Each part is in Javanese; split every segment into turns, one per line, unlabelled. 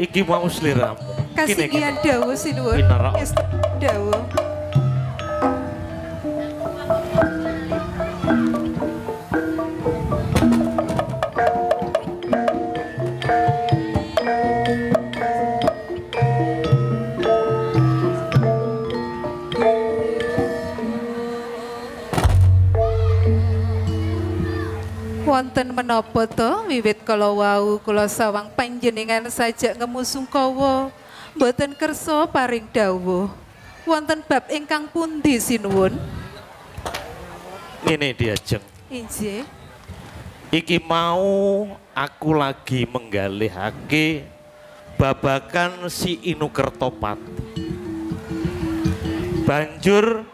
iki mau sliramu.
Kasinggihan dawuh sinuwun. Yes, dawuh. Wonten menapa to wiwit kala wau kula sawang panjenengan sajak ngemusungkawa mboten kersa paring dawuh wonten bab ingkang pundi sinuwun?
Ngene diajeng.
Injih.
Iki mau aku lagi menggalihake babakan si Inu Kertopati. Banjur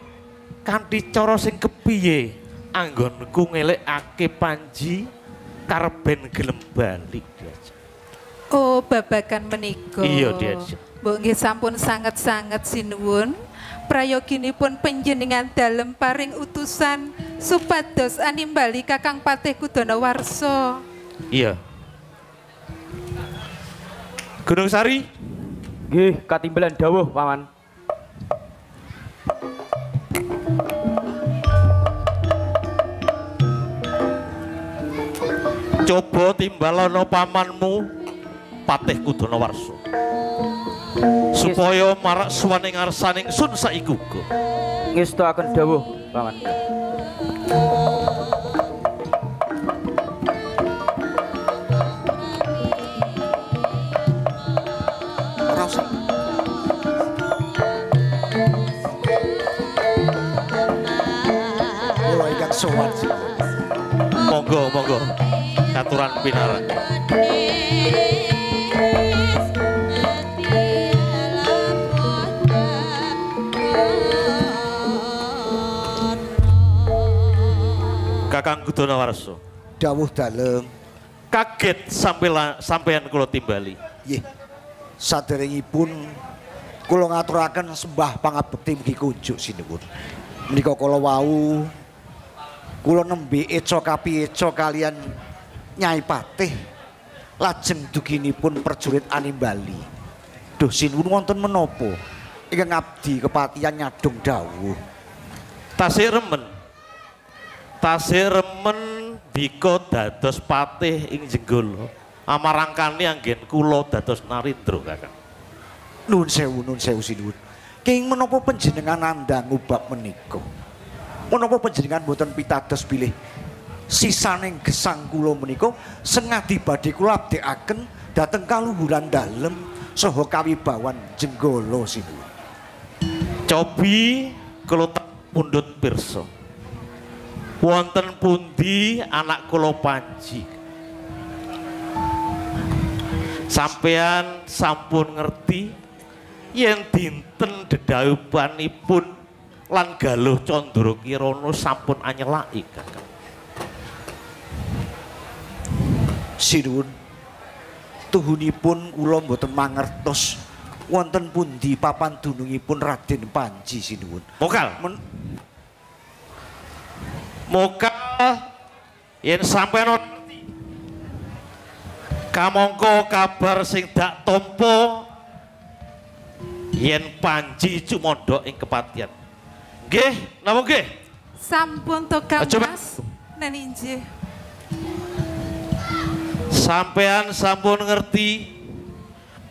kanthi cara sing kepiye anggonku ngelekake Panji karben gelem bali diajeng.
Oh, babakan menika.
Iya diajeng.
Mbok nggih sampun sanget-sanget sinuwun. Prayoginipun panjenengan dalem paring utusan supados animbali Kakang Patih Kudanawarsa.
Iya. Gunung Sari.
Nggih, katimbalan dawuh, Paman.
Coba timbalono pamanmu Patih Kudanawarsa. Supaya marak suwane ngarsaning sun saiki uga.
Ngestakaken dawuh, Paman.
Rasa. Kula ingkang sowan.
Monggo, monggo. Katuran pinarak. Kakang Kudanawarsa.
Dawuh dalem.
Kaget sampeyan kula timbali.
Nggih. Saderengipun kula ngaturaken sembah pangabekti mugi kunjuk sinuwun. Menika kala wau kula nembe eca kapieca kalian Nyai Patih lajeng duginipun prajurit Animbali. Duh sinuwun wonten menapa ingkang abdi kepatihan nyadong dawuh.
Tasih remen bika dados patih ing Jenggala. Amarangkane anggen kula dados narendra Kakang.
Nuwun sewu sinuwun. Kenging menapa panjenengan nandhang bab menika? Menapa panjenengan boten pitados bilih sisaning gesang kula menika sengadi badhe kula abdekaken dhateng kaluhuran dalem saha kawibawan Jenggala sinuwun.
Cobi kula pundhut pirsa. Wonten pundi anak kula Panji? Sampeyan sampun ngerti yen dinten dedaupanipun lan Galuh Candrakirana sampun anyelaki Kakang.
Sinuwun, tuhunipun kula mboten mangertos wonten pundi papan dunungipun Raden Panji sinuwun.
Mokal yen sampeyan kamangka kabar sing dak tampa yen Panji cumandha ing kepatihan. Nggih, napa nggih?
Sampun to Kang Mas. Nen injih.
Sampean sampun ngerti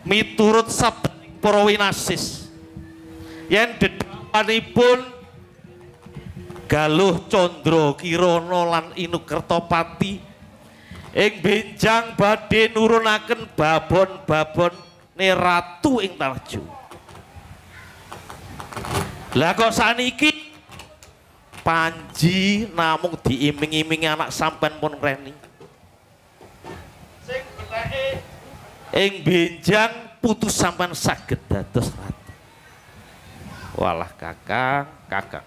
miturut sabdaning para winasis yen dedhapanipun Galuh Candrakirana lan Inu Kertopati ing benjang badhe nurunaken babon-babon ratu ing tanah Jawa. Lah kok saniki Panji namung diiming-imingi anak sampean pun reni. Sing beteke ing benjang putus sampean saged dados ratu. Walah Kakang, Kakang.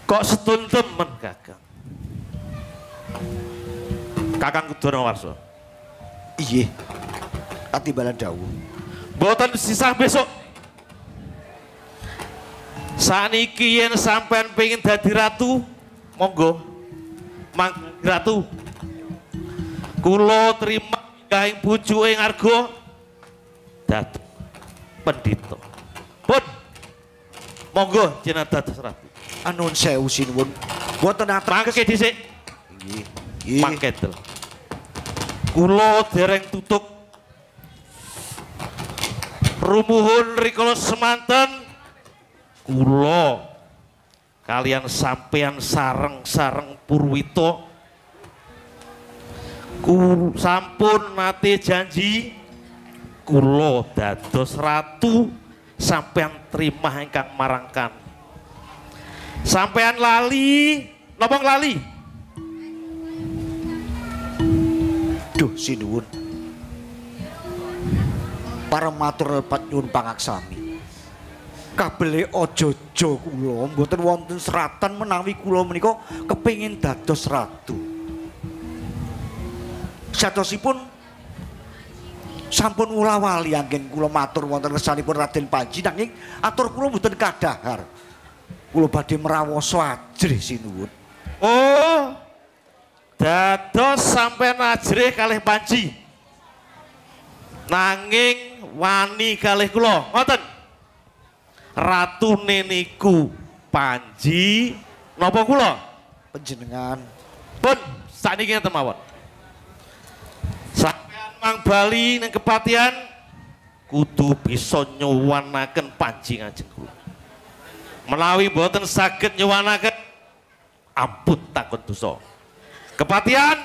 Kok setun temen Kakang? Kakang Kudanawarsa.
Iya. Katimbalan dawuh.
Mboten sisah besok. Saniki yen sampean pengin dadi ratu, monggo. Mang ratu. Kula trima gahing bojo ing arga dados pendhita. Pun monggo jenengan dados ratu.
Anuwun sewu sinuwun. Mboten ateges.
Mangke dhisik.
Nggih. Nggih.
Mangke del. Kula dereng tutuk rumuhun rikala semanten kula kalian sampean sareng-sareng Purwita sampun nate janji kula dados ratu sampean trimah ingkang marangkan. Sampean lali, napa lali?
Duh sinuwun. Para matur lepat nyuwun pangaksami. Kabele aja-aja kula mboten wonten seratan menawi kula menika kepengin dados ratu. Satosipun sampun wula-wali anggen kula matur wonten kersanipun Raden Panji nanging atur kula mboten kadahar. Kula badhe mrawasa ajrih sinuwun.
Oh, dados sampean ajrih kalih Panji. Nanging wani kalih kula, ngoten. Ratune niku Panji, napa kula?
Panjenengan
Pun sakniki ngeten mawon. Sampean mang bali ning kepatihan kudu bisa nyuwanaken Panji ngajeng kula. Menawi boten saged nyuwanaken ampun takon dosa. Kepatihan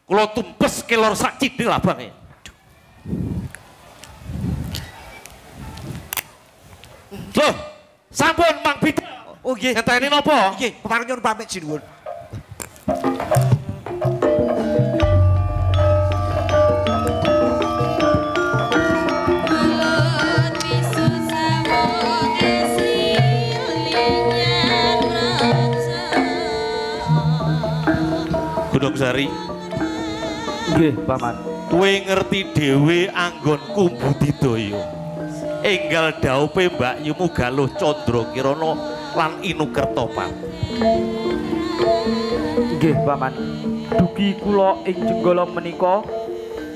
kula tumpes kelor sak cidil abange. Loh, sampun Mang Bida.
Oh nggih,
Ngenteni napa?
nggih, kemarin nyuwun pamit sinuwun.
Gunung Sari,
Nggih, Paman.
kowe ngerti dhewe anggonku budidaya. Enggal daupe Mbak Yumu Galuh Candra Kirana lan Inu Kertopati.
Nggih, Paman. Dugi kula ing Jenggala menika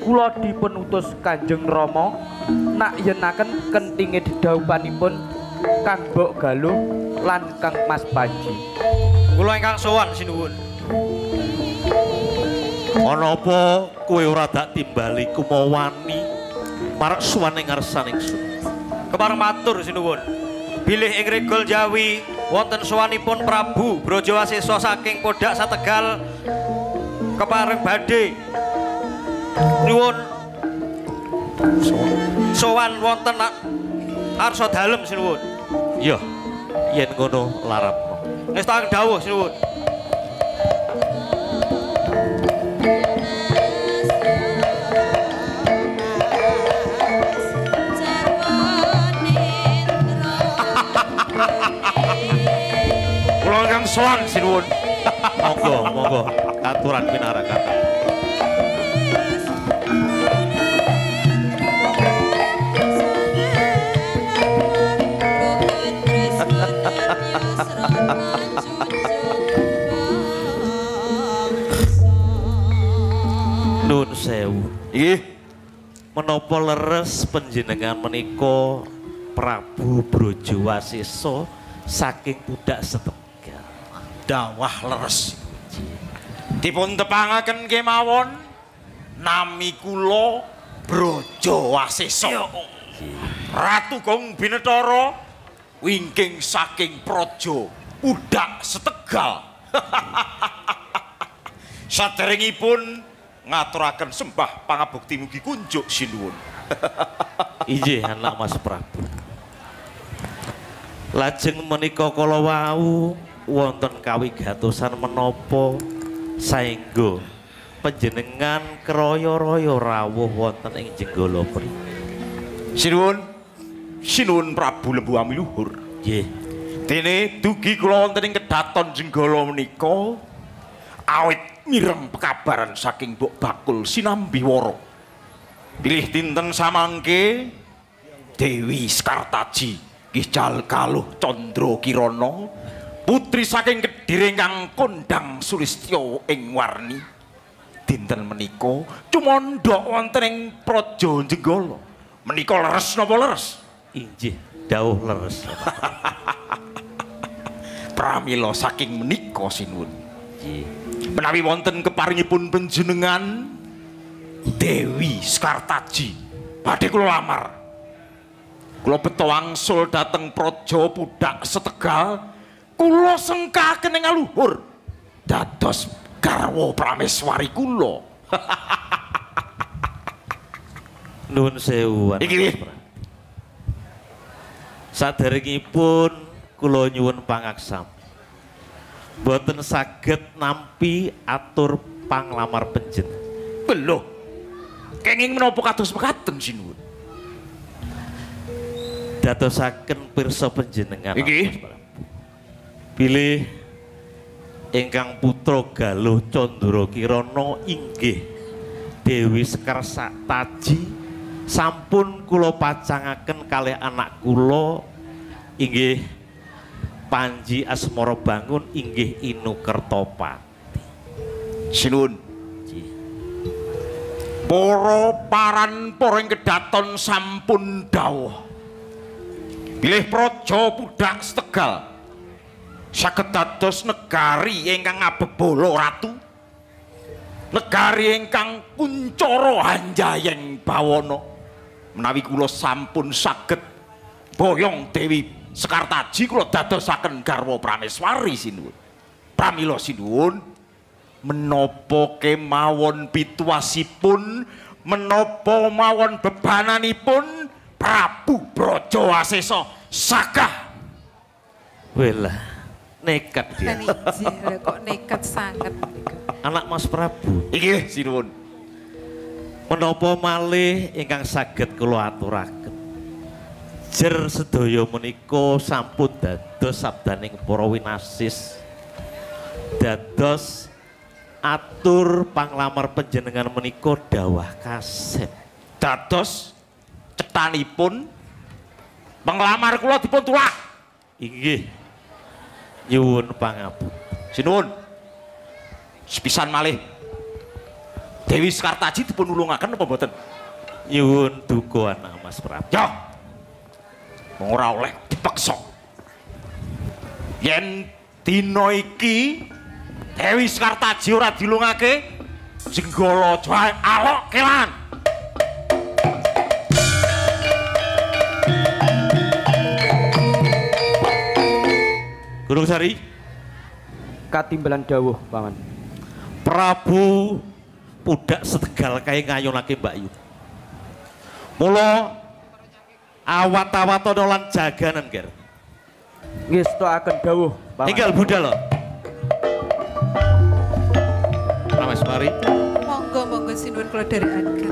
kula dipun utus Kanjeng Rama nak yenaken kentinge dedhaupanipun Kang Mbok Galuh lan Kang Mas Panji.
Kula ingkang sowan sinuwun.
Ana apa kowe ora dak timbali kumawani marang suwane ngarsane ingsun?
Kepareng matur sinuwun. Bilih ing Regol Jawi wonten sowanipun Prabu Brajawasesa saking Podhak Sategal kepareng badhe nyuwun sowan wonten arsa dalem sinuwun.
Iya, yen ngono larapno.
Ngestaken dawuh sinuwun.
Kula ingkang sowan sinuwun. Monggo, monggo aturan pinarakaken. Nun sewu.
Nggih.
Menapa leres panjenengan menika Prabu Brajawasesa saking Pudak Setegal.
Dawah leres. Dipun tepangaken kemawon nami kula Brajawasesa. Ratu Gong Binetara wingking saking praja Pudak Setegal. Saderengipun ngaturaken sembah pangabukti mugi kunjuk sinuwun.
Inggih anak Mas Prabu. Lajeng menika kala wau wonten kawigatosan menapa saengga panjenengan kraya-raya rawuh wonten ing Jenggala mriki.
Sinuwun, sinuwun Prabu Lembu Amiluhur.
Nggih.
Dene dugi kula wonten ing kedaton Jenggala menika awit mireng pekabaran saking Mbok Bakul Sinambiwara. Pilih dinten samangke Dewi Skartaji Kijal Galuh Candra Kirana putri saking Kedhiri ingkang kondhang Sulistya ing warni. Dinten menika cumandha wonten ing praja Jenggala Menika leres napa leres?
Injih dawuh leres.
Pramila saking menika sinuwun.
Nggih.
Menawi wonten keparingipun panjenengan Dewi Sekartaji badhe kula lamar. Kula beto wangsul dhateng praja Pudak Setegal, kula sengkaken ing aluhur dados garwa prameswari kula.
Nuwun sewu.
Iki nggih.
Saderengipun kula nyuwun pangaksam. Boten saged nampi atur panglamar panjenengan.
Beloh. Kenging menapa kados mekaten sinuwun?
Dadosaken pirsa panjenengan.
Iki.
Bilih ingkang putra Galuh Candra Kirana inggih Dewi Sekartaji sampun kula pacangaken kalih anak kula inggih Panji Asmara Bangun inggih Inu Kertopati.
Sinuwun. Para ing kedaton sampun dawuh. Bilih praja Pudak Setegal saged dados negari ingkang ngabebola ratu. Negari ingkang kuncara hanjayeng bawana. Menawi kula sampun saged boyong Dewi Sekartaji kula dadosaken garwa prameswari sinuwun. Pramila sinuwun, menapa kemawon pituasipun, menapa mawon bebananipun Prabu Brajawasésa sagah.
Welah nekat dia.
Kan injih lho, kok nekat sanget niku.
Anak Mas Prabu.
Iki sinuwun.
Menapa malih ingkang saged kula aturaken. Jer sedaya menika sampun dados sabdaning para winasis. Dados atur panglamar panjenengan menika dawah kasep.
Dados cetanipun penglamar kula dipun tulak.
Inggih. Nyuwun pangapunten.
Sinuwun. Sepisan malih Dewi Sekartaji dipun nulungaken apa mboten?
Nyuwun duka anak Mas Prabu.
Ya. Ora oleh dipeksa. Yen dina iki Dewi Sekartaji ora dilungake, jenggala jae alok kelan.
Gunung Sari,
Katimbalan dawuh, Paman.
Prabu Pudak Setegal kae ngayunake Mbak Yu. Mula awat-awatono lan jaganan ger.
Ngestoaken dawuh, Paman.
Tinggal budal. Mas mari.
Monggo sinuwun kula dherekaken.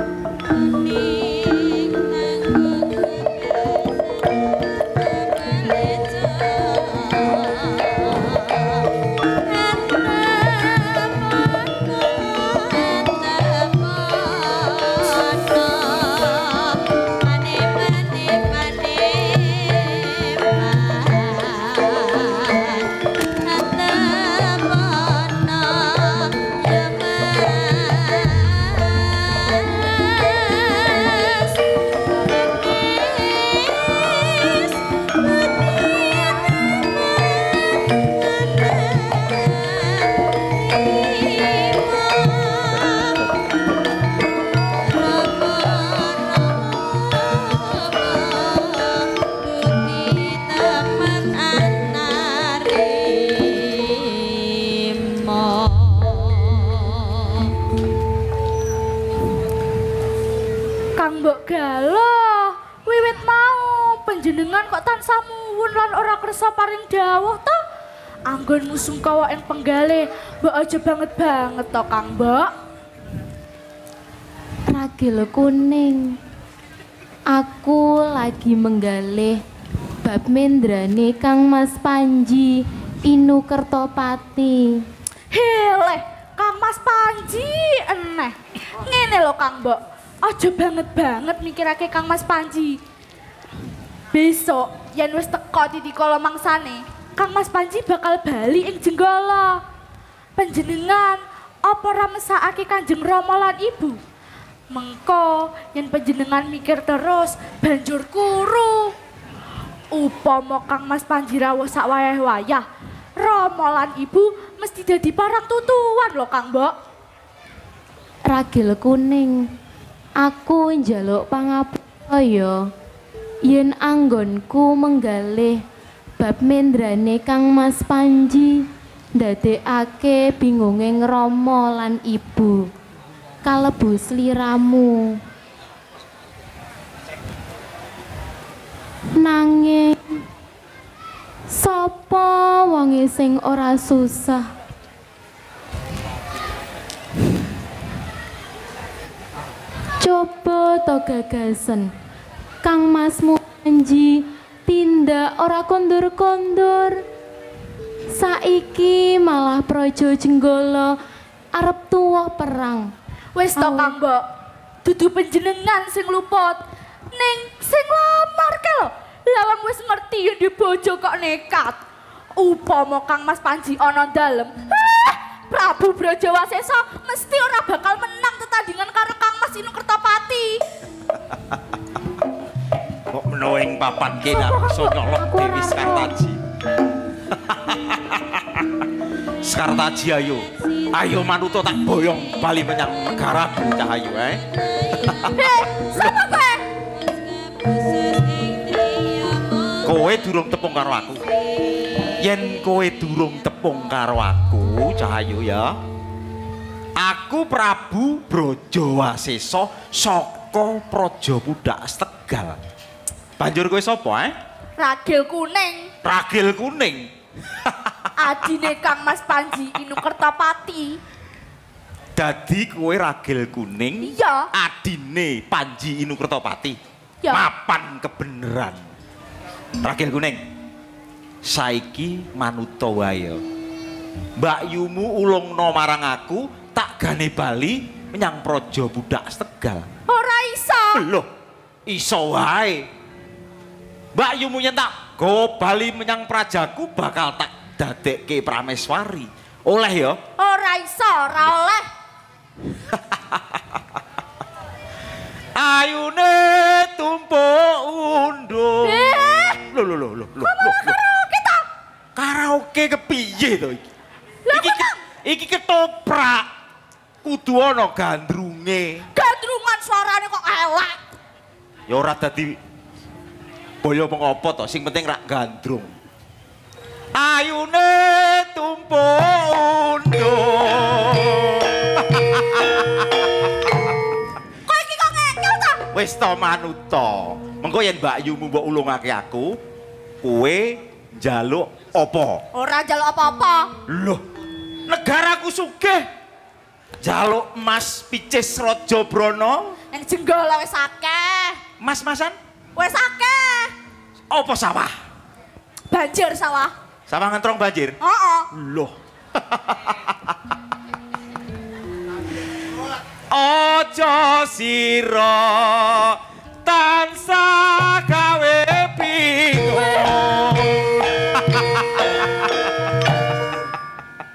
Paring dawuh to anggonmu sungkawa ing penggalih mbok aja banget to Kang Mbok.
Ragil kuning. Aku lagi menggalih bab mendrane Kang Mas Panji Inu Kertopati.
Hele, Kang Mas Panji eneh. Ngene lho Kang Mbok, aja banget mikirake Kang Mas Panji. Besok yen wis teko titik kala mangsane, Kang Mas Panji bakal bali ing Jenggala. Panjenengan apa ora mesakake Kanjeng Rama lan Ibu? Mengko yen panjenengan mikir terus banjur kuru. Upama Kang Mas Panji rawuh sak wayah-wayah, Rama lan Ibu mesti dadi parang tutuan lho Kang Mbok.
Ragil kuning, aku njaluk pangapura ya. Yen anggonku menggalih bab mendrane Kang Mas Panji ndadekake bingunging Rama lan Ibu kalebu sliramu. Nanging sapa wonge sing ora susah? Coba to gagasan Kang Masmu Panji tindak ora kondur-kondur. Saiki malah Praja Jenggala arep tuwa perang.
Wis to Kang Mbok, dudu panjenengan sing luput, ning sing lamar ke lho. Lawang wis ngerti yen di bojo kok nekat. Upama Kang Mas Panji ana dalem, Prabu Brajawasesa mesti ora bakal menang tetandingan karo Kang Mas Inu Kertopati.
Kok menuing papan kena so nyolok Dewi Sekartaji. Sekartaji ayo. Ayo Manuto tak boyong bali menyang negaraku Cahayu
Sapa kowe?
Kowe durung tepung karo aku. Yen kowe durung tepung karo aku Cahayu ya. Aku Prabu Brajawasesa saka Praja Budak Tegal. Banjur kowe sapa
Ragil kuning.
Ragil kuning.
Adine Kang Mas Panji Inu Kertopati.
Dadi kowe Ragil kuning.
Iya.
Adine Panji Inu Kertopati.
Ya.
Mapan kebeneran. Ragil kuning. Saiki Manuta wae. Mbak Yumu ulungno marang aku tak gane bali menyang Praja Budak Tegal.
Ora iso.
Loh, iso wae. Mbak Yumu yen tak go bali menyang prajaku bakal tak dadekke prameswari. Oleh ya?
Ora iso, ora oleh.
Ayune tumpuk undung. Lho.
Karaoke ta?
Karaoke kepiye to iki? Iki ketoprak. Kudu ana gandrunge.
Gandrungan suarane kok elek.
Ya ora dadi boyo pengopo to, sing penting rak gandrung. Ayune tumpuk undung.
Kok iki kok ngekil ta?
Wis to Manuta. Mengko yen Mbak Yumu mbok ulungake aku, kowe njaluk apa?
Ora njaluk apa-apa.
Loh, negaraku sugih. Njaluk emas picis Raja Brana.
Yang Jenggala wis akeh.
Mas-masan?
Wis akeh.
Apa sawah?
Banjir sawah.
Sawah ngentrong banjir?
Heeh.
Loh. Aja sira tansah gawe bingung.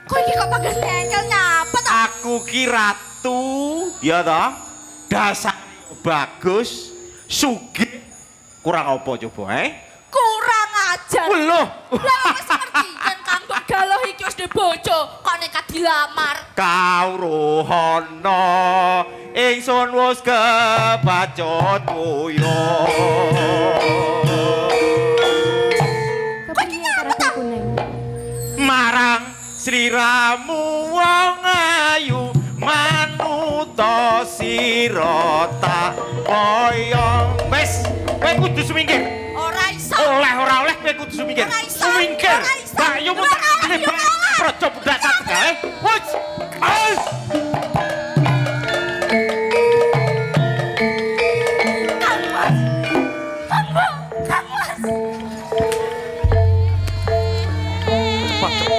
Kok iki kok pager ngekil nyapa ta?
Aku ki ratu, ya toh? Dasar bagus, sugih. Kurang apa coba
Kurang ajar.
Loh.
Lah wis ngerti yen Kang Mbok Galoh iki wis duwe bojo, kok nekat dilamar.
Kawruhana ingsun wis kebacut kuyo.
Kepiye Ragil kuning?
Marang sliramu wong ayu Manuta sira tak koyo. Wis, kowe kudu sumingkir.
Ora iso.
Ora oleh kowe kudu sumingkir.
Ora iso.
Sumingkir.
Ora iso.
Mbak Yu
Ora iso.
Praja Budak Tegal. Wis. Ayo.
Kang Mas. Kang Mbok, Kang Mas.
Prabu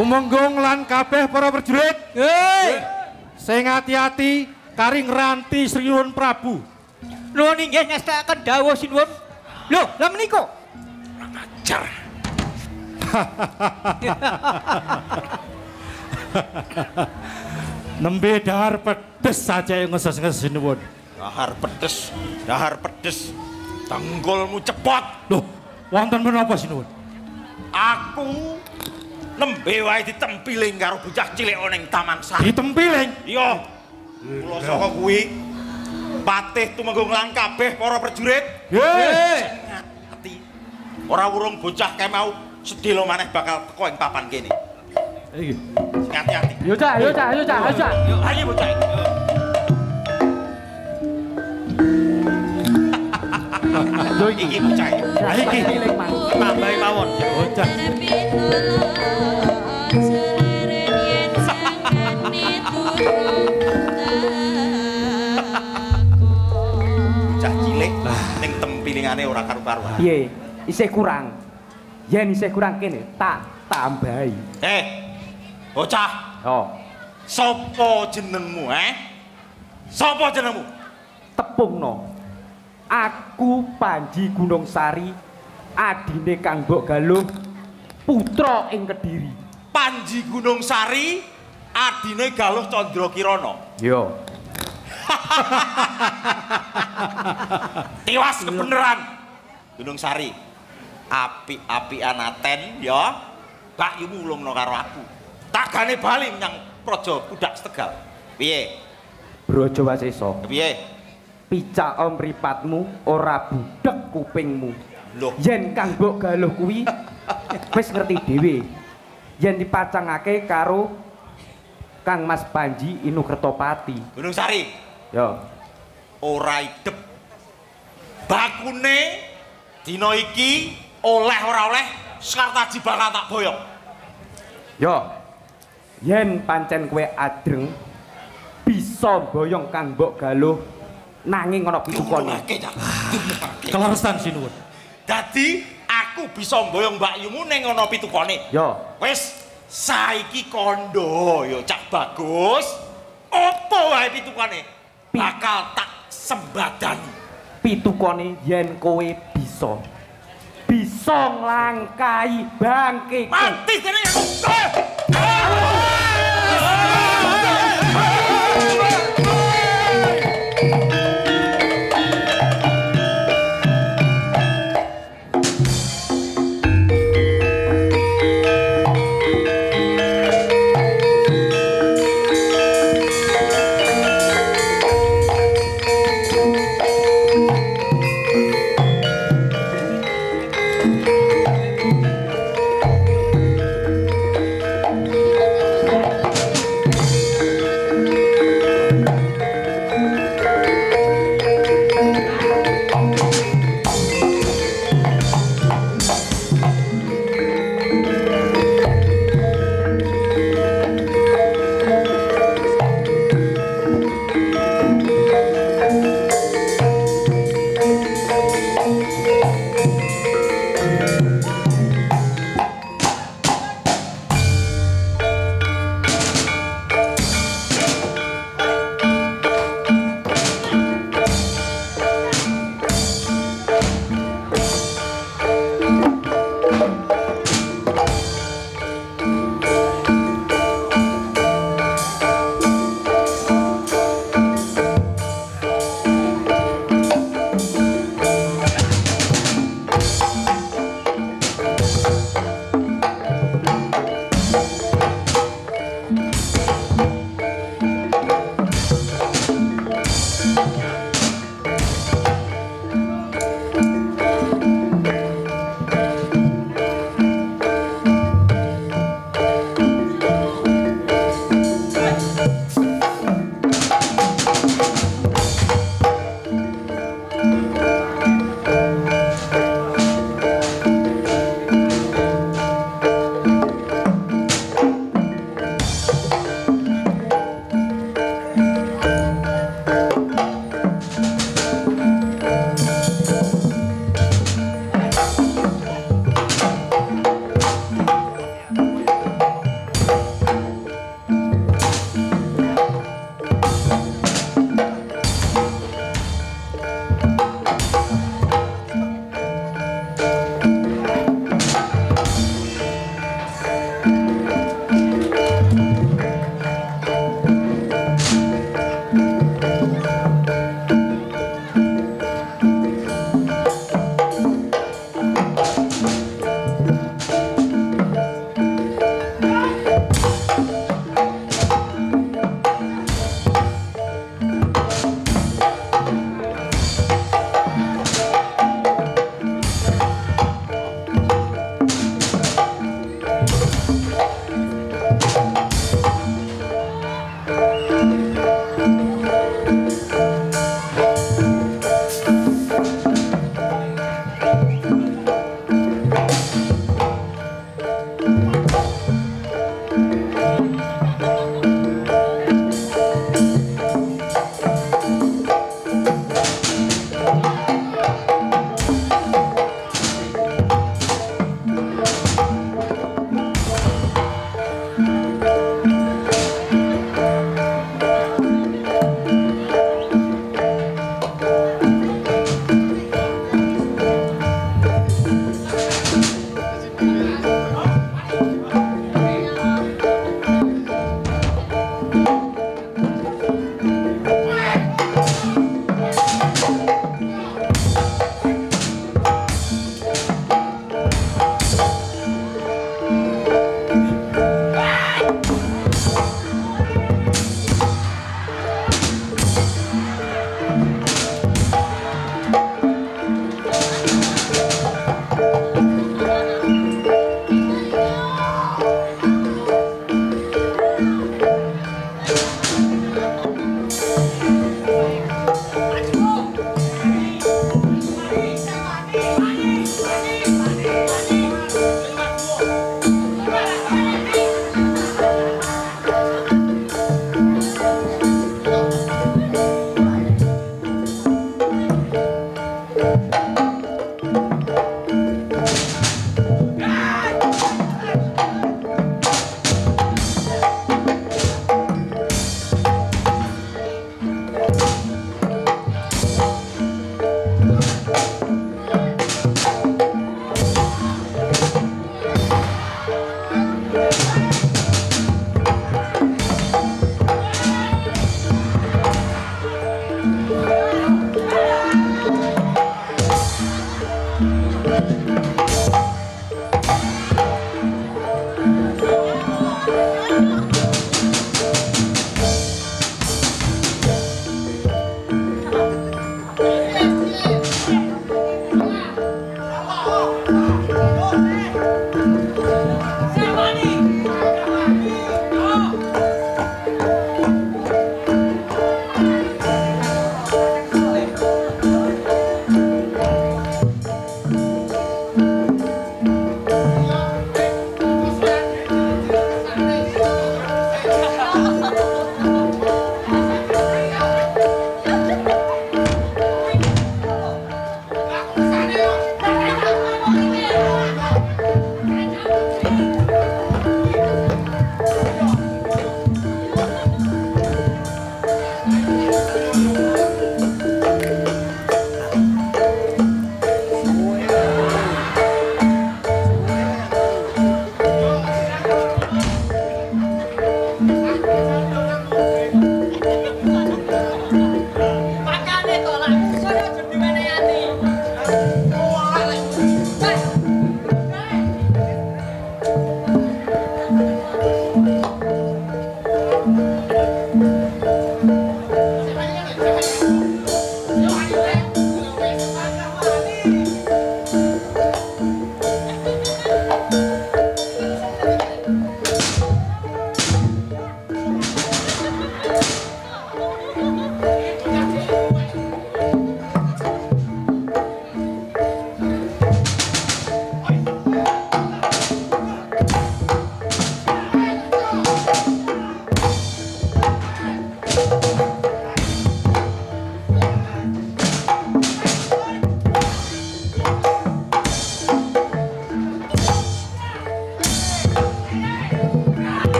Tumenggung lan kabeh para prajurit. Sing ati-ati kari ngranti Sriwun Prabu.
Nuwun inggih ngastakaken dawuh sinuwun. Lho, lha menika.
Ajar.
Nembe dahar pedes saja yang ngeses-ngeses sinuwun.
Dahar pedes. Tanggulmu cepot.
Loh, wonten menapa sinuwun?
Aku nembe wae ditempiling karo bocah cilik ning Taman Sari.
Ditempiling?
Iya. Kula saka kuwi patih tumenggung lan kabeh para prajurit. Ngerti. Ora urung bocah kae mau sedhela maneh bakal teko ing papan kene.
Iki.
Hati-hati.
Yo Cak, yo Cak, yo Cak, yo Cak.
Yo ayo bocah. Yo iki bocah.
Ha iki
Tambahi mawon.
Bocah.
Bocah cilik ning tempilingane ora karu-karuan.
piye? Isih kurang. Yen isih kurang kene tak tambahi.
Bocah.
Oh,
Sopo jenengmu, Sopo jenengmu?
tepungno. Aku Panji Gunung Sari, adine Kang Mbok Galuh, putra ing Kediri.
Panji Gunung Sari, adine Galuh Candra Kirana.
Yo.
Tiwas kebeneran. Gunung Sari. Api-apian aten ya. Mbak Yumu ulungno karo aku. Tagane bali menyang Praja Budak Tegal. Piye?
Brojo Wasesa.
Piye?
Picak mripatmu ora budhek kupingmu.
Loh,
Yen Kang Mbok Galuh kuwi wis ngerti dhewe. Yen dipacangake karo Kang Mas Panji Inu Kertopati.
Gunung Sari.
Yo.
Ora idep. Bakune dina iki oleh ora oleh Sekartaji bakal tak boyong.
Yo. Yen pancen kowe adreng bisa boyong Kang Mbok Galuh nanging ana pitukane.
Keleresan sinuwun.
Dadi aku bisa mboyong Mbak Yumu ning ana pitukane.
Yo.
Wis saiki kondo yo Cak Bagus. Apa wae pitukane? Bakal tak sembadani.
Pitukane yen kowe bisa nglangkai bangke.
Mati dene aku.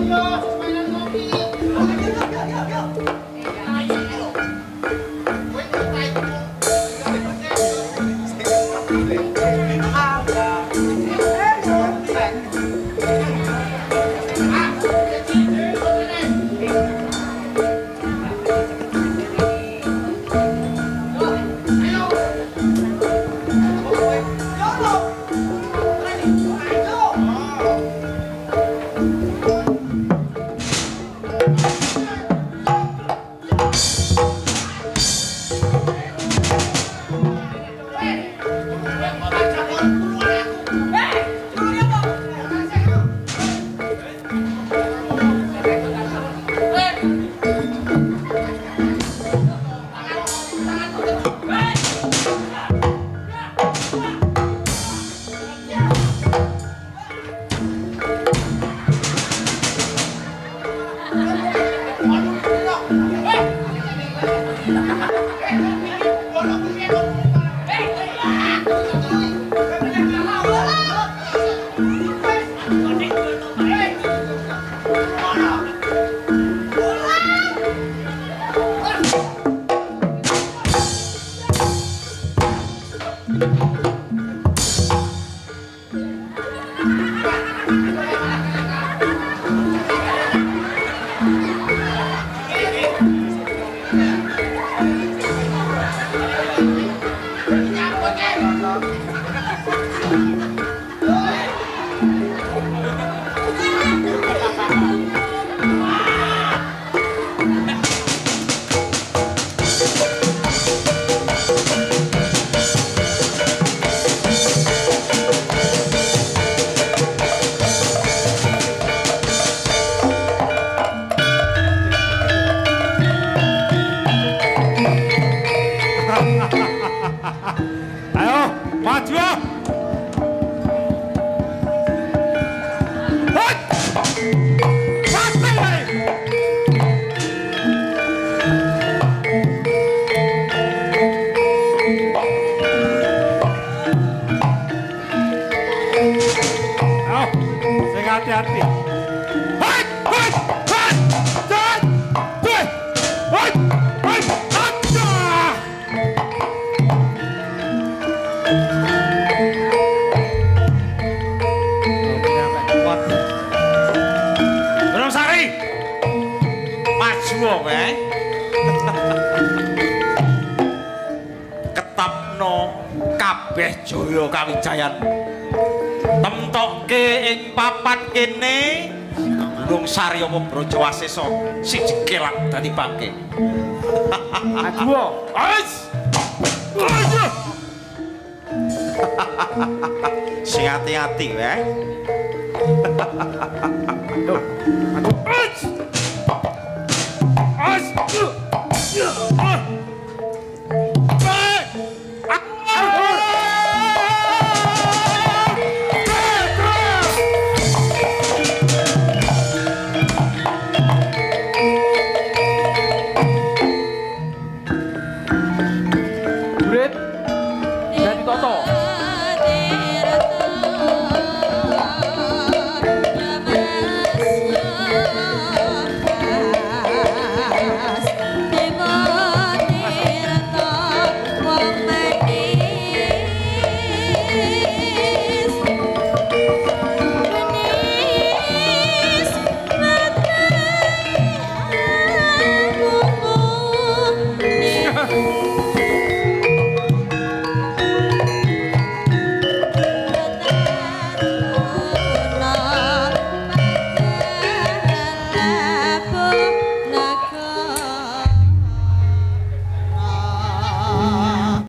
Ayo,
hati-hati.
Sari, maju wae. Ketapno kabeh jaya kawijayan. Temtokke ing papan kene Gunung Saryama Brajawasesa siji kelak dadi bangke.
Aduh,
Wis. Ayo. Sing ati-ati wae.
Burit dari Toto.